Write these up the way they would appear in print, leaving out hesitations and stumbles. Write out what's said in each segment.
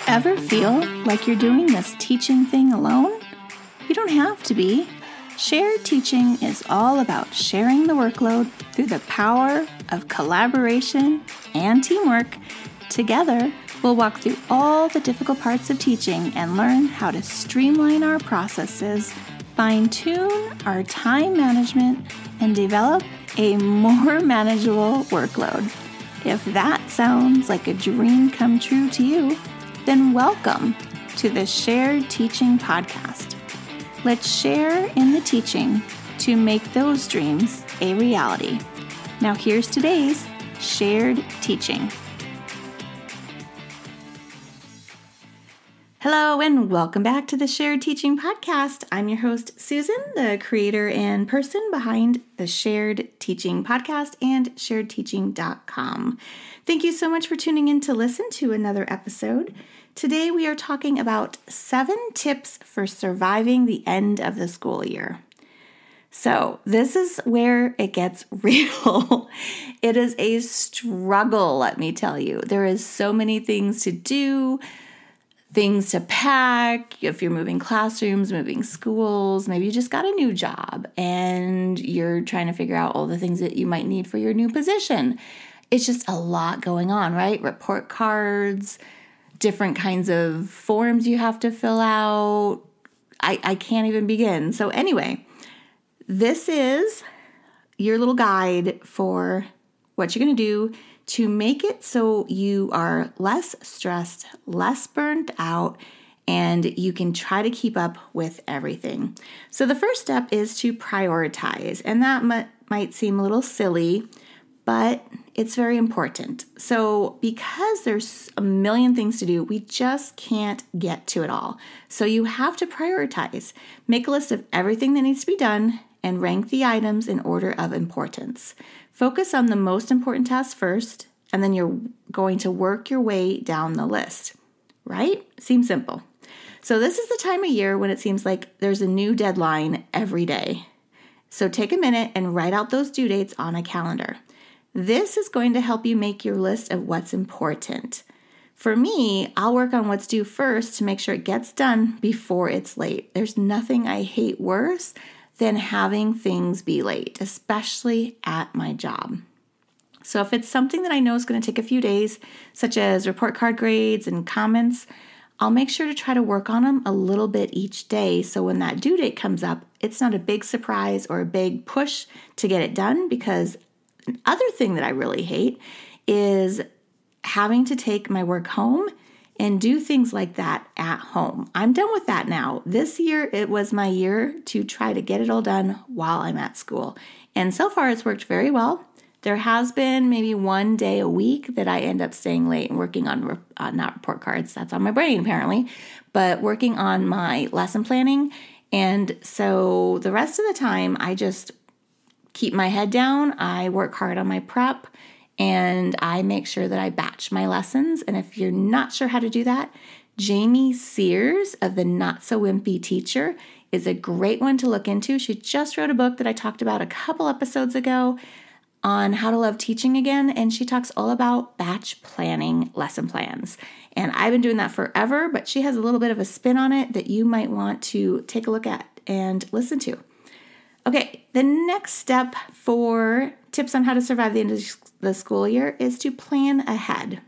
Ever feel like you're doing this teaching thing alone? You don't have to be. Shared teaching is all about sharing the workload through the power of collaboration and teamwork. Together, we'll walk through all the difficult parts of teaching and learn how to streamline our processes, fine-tune our time management, and develop a more manageable workload. If that sounds like a dream come true to you, then welcome to the Shared Teaching Podcast. Let's share in the teaching to make those dreams a reality. Now here's today's Shared Teaching. Hello and welcome back to the Shared Teaching Podcast. I'm your host, Susan, the creator and person behind the Shared Teaching Podcast and sharedteaching.com. Thank you so much for tuning in to listen to another episode. Today we are talking about 7 tips for surviving the end of the school year. So this is where it gets real. It is a struggle, let me tell you. There is so many things to do, things to pack. If you're moving classrooms, moving schools, maybe you just got a new job and you're trying to figure out all the things that you might need for your new position. It's just a lot going on, right? Report cards, different kinds of forms you have to fill out. I can't even begin. So anyway, this is your little guide for what you're going to do to make it so you are less stressed, less burnt out, and you can try to keep up with everything. So the first step is to prioritize, and that might seem a little silly, but it's very important. So because there's a million things to do, we just can't get to it all. So you have to prioritize. Make a list of everything that needs to be done and rank the items in order of importance. Focus on the most important tasks first, and then you're going to work your way down the list, right? Seems simple. So this is the time of year when it seems like there's a new deadline every day. So take a minute and write out those due dates on a calendar. This is going to help you make your list of what's important. For me, I'll work on what's due first to make sure it gets done before it's late. There's nothing I hate worse than having things be late, especially at my job. So if it's something that I know is going to take a few days, such as report card grades and comments, I'll make sure to try to work on them a little bit each day. So when that due date comes up, it's not a big surprise or a big push to get it done, because other thing that I really hate is having to take my work home and do things like that at home. I'm done with that now. This year, it was my year to try to get it all done while I'm at school. And so far, it's worked very well. There has been maybe one day a week that I end up staying late and working on, not report cards, that's on my brain apparently, but working on my lesson planning. And so the rest of the time, I just keep my head down. I work hard on my prep, and I make sure that I batch my lessons. And if you're not sure how to do that, Jamie Sears of the Not So Wimpy Teacher is a great one to look into. She just wrote a book that I talked about a couple episodes ago on how to love teaching again, and she talks all about batch planning lesson plans. And I've been doing that forever, but she has a little bit of a spin on it that you might want to take a look at and listen to. Okay, the next step for tips on how to survive the end of the school year is to plan ahead.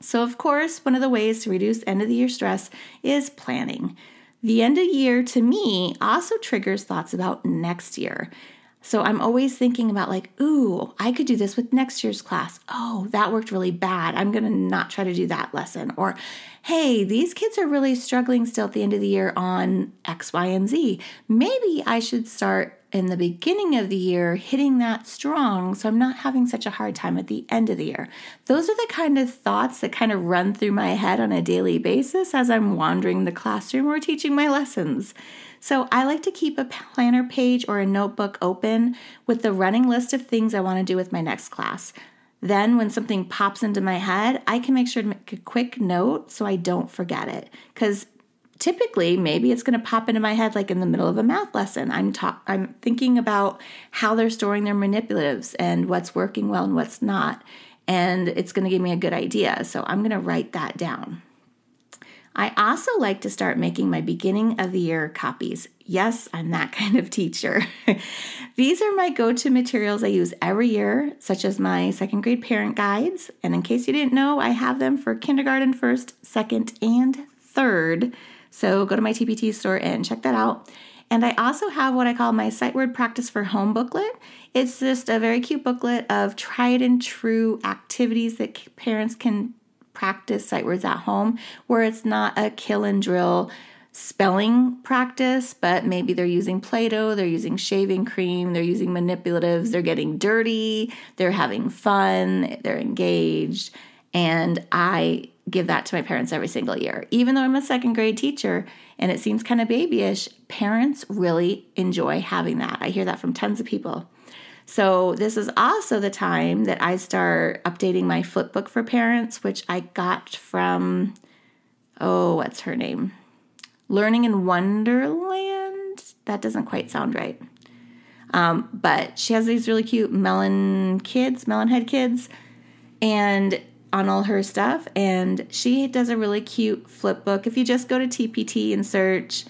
So of course, one of the ways to reduce end of the year stress is planning. The end of the year to me also triggers thoughts about next year. So I'm always thinking about ooh, I could do this with next year's class. Oh, that worked really bad. I'm going to not try to do that lesson. Or, hey, these kids are really struggling still at the end of the year on X, Y, and Z. Maybe I should start in the beginning of the year hitting that strong so I'm not having such a hard time at the end of the year. Those are the kind of thoughts that kind of run through my head on a daily basis as I'm wandering the classroom or teaching my lessons. So I like to keep a planner page or a notebook open with the running list of things I want to do with my next class. Then when something pops into my head, I can make sure to make a quick note so I don't forget it. Because typically, maybe it's going to pop into my head like in the middle of a math lesson. I'm thinking about how they're storing their manipulatives and what's working well and what's not. and it's going to give me a good idea. So I'm going to write that down. I also like to start making my beginning of the year copies. Yes, I'm that kind of teacher. These are my go-to materials I use every year, such as my second grade parent guides. And in case you didn't know, I have them for kindergarten, first, second, and third. So go to my TPT store and check that out. And I also have what I call my Sight Word Practice for Home booklet. It's just a very cute booklet of tried and true activities that parents can practice sight words at home, where it's not a kill and drill spelling practice, but maybe they're using Play-Doh, they're using shaving cream, they're using manipulatives, they're getting dirty, they're having fun, they're engaged, and I give that to my parents every single year. Even though I'm a second grade teacher and it seems kind of babyish, parents really enjoy having that. I hear that from tons of people. So this is also the time that I start updating my flip book for parents, which I got from, what's her name? Learning in Wonderland? That doesn't quite sound right. But she has these really cute melon head kids, and on all her stuff. And she does a really cute flip book. If you just go to TPT and search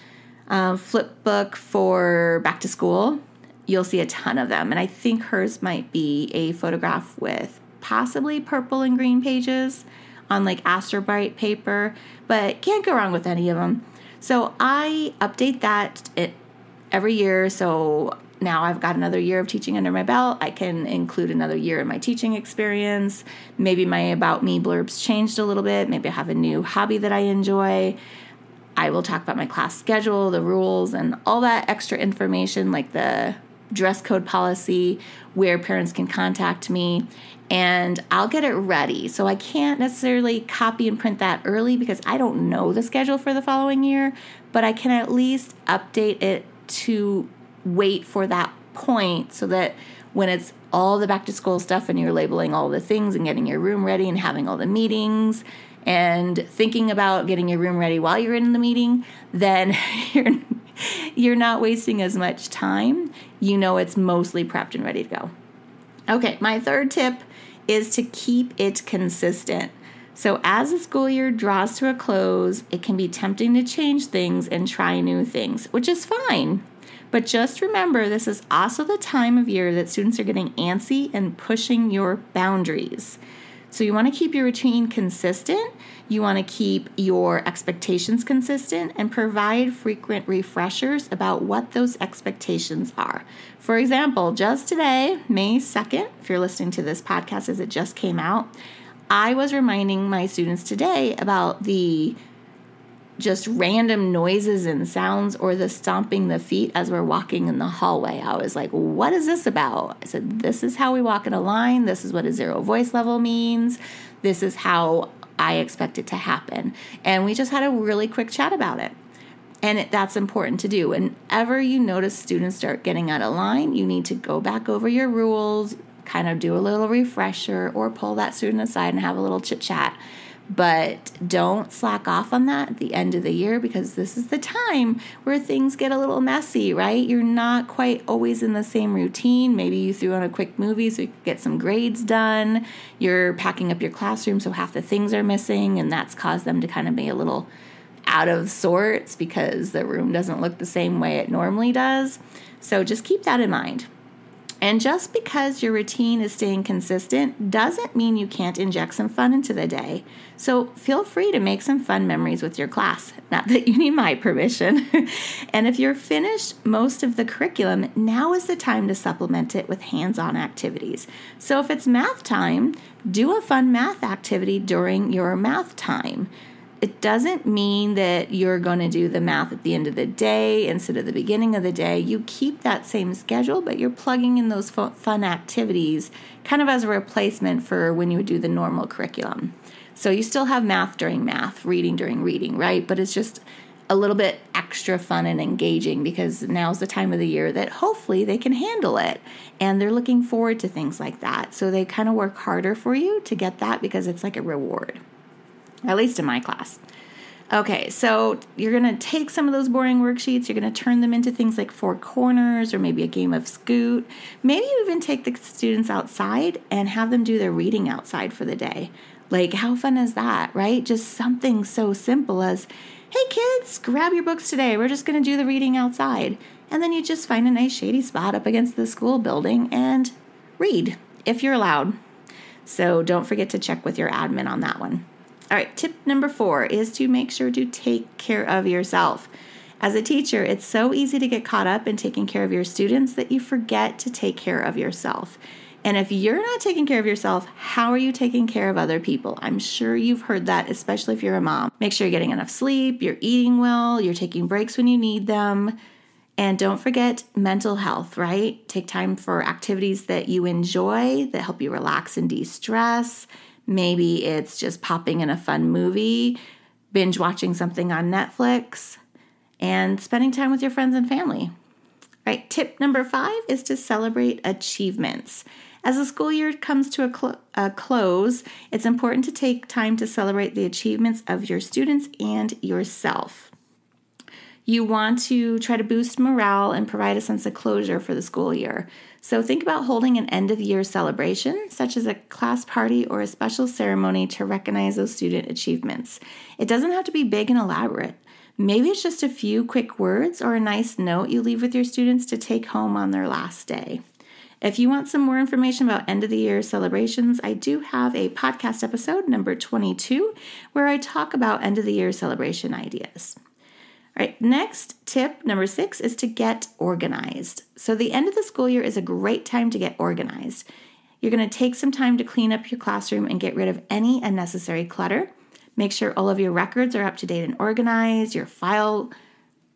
flip book for back to school, you'll see a ton of them. And I think hers might be a photograph with possibly purple and green pages on like Astrobrite paper, but can't go wrong with any of them. So I update that every year. So now I've got another year of teaching under my belt. I can include another year in my teaching experience. Maybe my About Me blurbs changed a little bit. Maybe I have a new hobby that I enjoy. I will talk about my class schedule, the rules, and all that extra information like the dress code policy where parents can contact me, and I'll get it ready. So I can't necessarily copy and print that early because I don't know the schedule for the following year, but I can at least update it to wait for that point so that when it's all the back to school stuff and you're labeling all the things and getting your room ready and having all the meetings and thinking about getting your room ready while you're in the meeting, then you're not wasting as much time. You know it's mostly prepped and ready to go. Okay, my third tip is to keep it consistent. So as the school year draws to a close, it can be tempting to change things and try new things, which is fine. But just remember, this is also the time of year that students are getting antsy and pushing your boundaries. So you want to keep your routine consistent, you want to keep your expectations consistent, and provide frequent refreshers about what those expectations are. For example, just today, May 2nd, if you're listening to this podcast as it just came out, I was reminding my students today about the just random noises and sounds or the stomping the feet as we're walking in the hallway. I was like, what is this about? I said, this is how we walk in a line. This is what a zero voice level means. This is how I expect it to happen. And we just had a really quick chat about it. And that's important to do. Whenever you notice students start getting out of line, you need to go back over your rules, kind of do a little refresher, or pull that student aside and have a little chit chat. But don't slack off on that at the end of the year, because this is the time where things get a little messy, right? You're not quite always in the same routine. Maybe you threw on a quick movie so you could get some grades done. You're packing up your classroom so half the things are missing, and that's caused them to kind of be a little out of sorts because the room doesn't look the same way it normally does. So just keep that in mind. And just because your routine is staying consistent doesn't mean you can't inject some fun into the day. So feel free to make some fun memories with your class. Not that you need my permission. And if you're finished most of the curriculum, now is the time to supplement it with hands-on activities. So if it's math time, do a fun math activity during your math time. It doesn't mean that you're going to do the math at the end of the day instead of the beginning of the day. You keep that same schedule, but you're plugging in those fun activities kind of as a replacement for when you would do the normal curriculum. So you still have math during math, reading during reading, right? But it's just a little bit extra fun and engaging because now's the time of the year that hopefully they can handle it. And they're looking forward to things like that. So they kind of work harder for you to get that because it's like a reward. At least in my class. Okay, so you're going to take some of those boring worksheets, you're going to turn them into things like 4 corners or maybe a game of Scoot. Maybe you even take the students outside and have them do their reading outside for the day. Like, how fun is that, right? Just something so simple as, hey kids, grab your books today. We're just going to do the reading outside. And then you just find a nice shady spot up against the school building and read if you're allowed. So don't forget to check with your admin on that one. All right, tip number 4 is to make sure to take care of yourself. As a teacher, it's so easy to get caught up in taking care of your students that you forget to take care of yourself. And if you're not taking care of yourself, how are you taking care of other people? I'm sure you've heard that, especially if you're a mom. Make sure you're getting enough sleep, you're eating well, you're taking breaks when you need them. And don't forget mental health, right? Take time for activities that you enjoy, that help you relax and de-stress. Maybe it's just popping in a fun movie, binge watching something on Netflix, and spending time with your friends and family. All right, tip number 5 is to celebrate achievements. As the school year comes to a close, it's important to take time to celebrate the achievements of your students and yourself. You want to try to boost morale and provide a sense of closure for the school year. So think about holding an end-of-year celebration, such as a class party or a special ceremony to recognize those student achievements. It doesn't have to be big and elaborate. Maybe it's just a few quick words or a nice note you leave with your students to take home on their last day. If you want some more information about end-of-the-year celebrations, I do have a podcast episode, number 22, where I talk about end-of-the-year celebration ideas. All right, next tip, number 6, is to get organized. So the end of the school year is a great time to get organized. You're going to take some time to clean up your classroom and get rid of any unnecessary clutter. Make sure all of your records are up to date and organized. Your file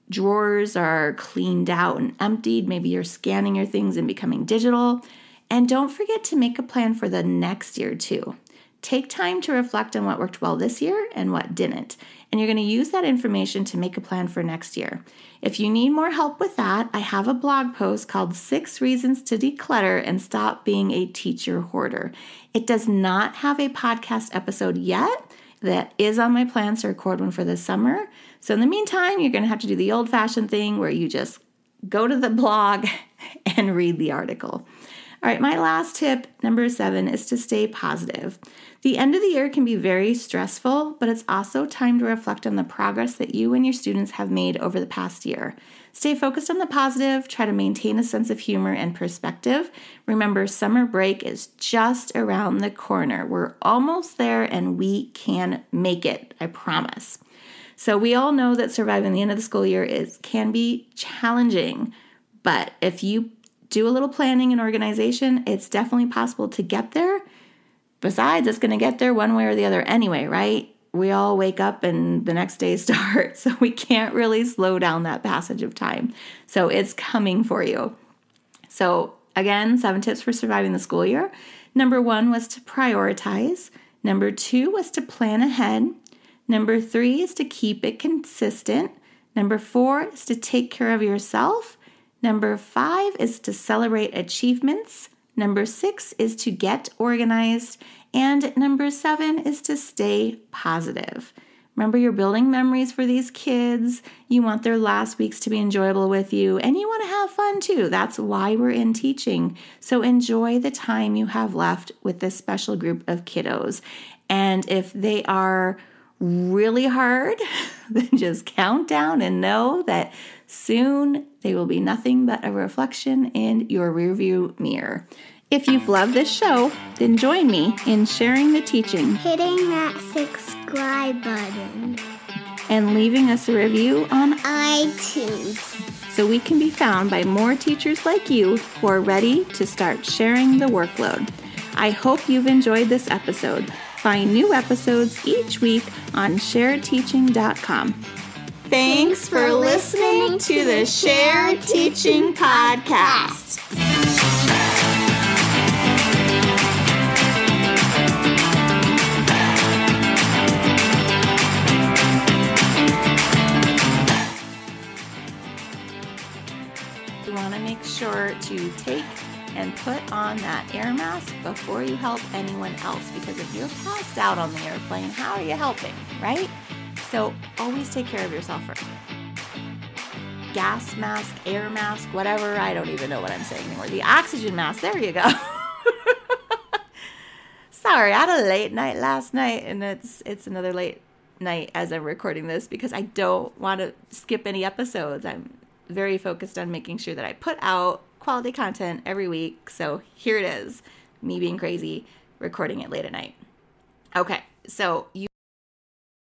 drawers are cleaned out and emptied. Maybe you're scanning your things and becoming digital. And don't forget to make a plan for the next year too. Take time to reflect on what worked well this year and what didn't. And you're going to use that information to make a plan for next year. If you need more help with that, I have a blog post called 6 Reasons to Declutter and Stop Being a Teacher Hoarder. It does not have a podcast episode yet. That is on my plans to record one for this summer. So in the meantime, you're going to have to do the old-fashioned thing where you just go to the blog and read the article. All right, my last tip, number 7, is to stay positive. The end of the year can be very stressful, but it's also time to reflect on the progress that you and your students have made over the past year. Stay focused on the positive, try to maintain a sense of humor and perspective. Remember, summer break is just around the corner. We're almost there and we can make it, I promise. So we all know that surviving the end of the school year can be challenging, but if you do a little planning and organization, it's definitely possible to get there. Besides, it's going to get there one way or the other anyway, right? We all wake up and the next day starts, so we can't really slow down that passage of time. So it's coming for you. So again, 7 tips for surviving the school year. Number 1 was to prioritize. Number 2 was to plan ahead. Number 3 is to keep it consistent. Number 4 is to take care of yourself. Number 5 is to celebrate achievements. Number 6 is to get organized. And number 7 is to stay positive. Remember, you're building memories for these kids. You want their last weeks to be enjoyable with you, and you want to have fun too. That's why we're in teaching. So enjoy the time you have left with this special group of kiddos. And if they are really hard, then just count down and know that soon they will be nothing but a reflection in your rearview mirror. If you've loved this show, then join me in sharing the teaching, hitting that subscribe button, and leaving us a review on iTunes, so we can be found by more teachers like you who are ready to start sharing the workload. I hope you've enjoyed this episode. Find new episodes each week on sharedteaching.com. Thanks for listening to the Shared Teaching Podcast. You want to make sure to take and put on that air mask before you help anyone else, because if you're passed out on the airplane, how are you helping, right? So always take care of yourself first. Gas mask, air mask, whatever. I don't even know what I'm saying anymore. The oxygen mask. There you go. Sorry, I had a late night last night, and it's another late night as I'm recording this because I don't want to skip any episodes. I'm very focused on making sure that I put out quality content every week. So here it is, me being crazy, recording it late at night. Okay, so you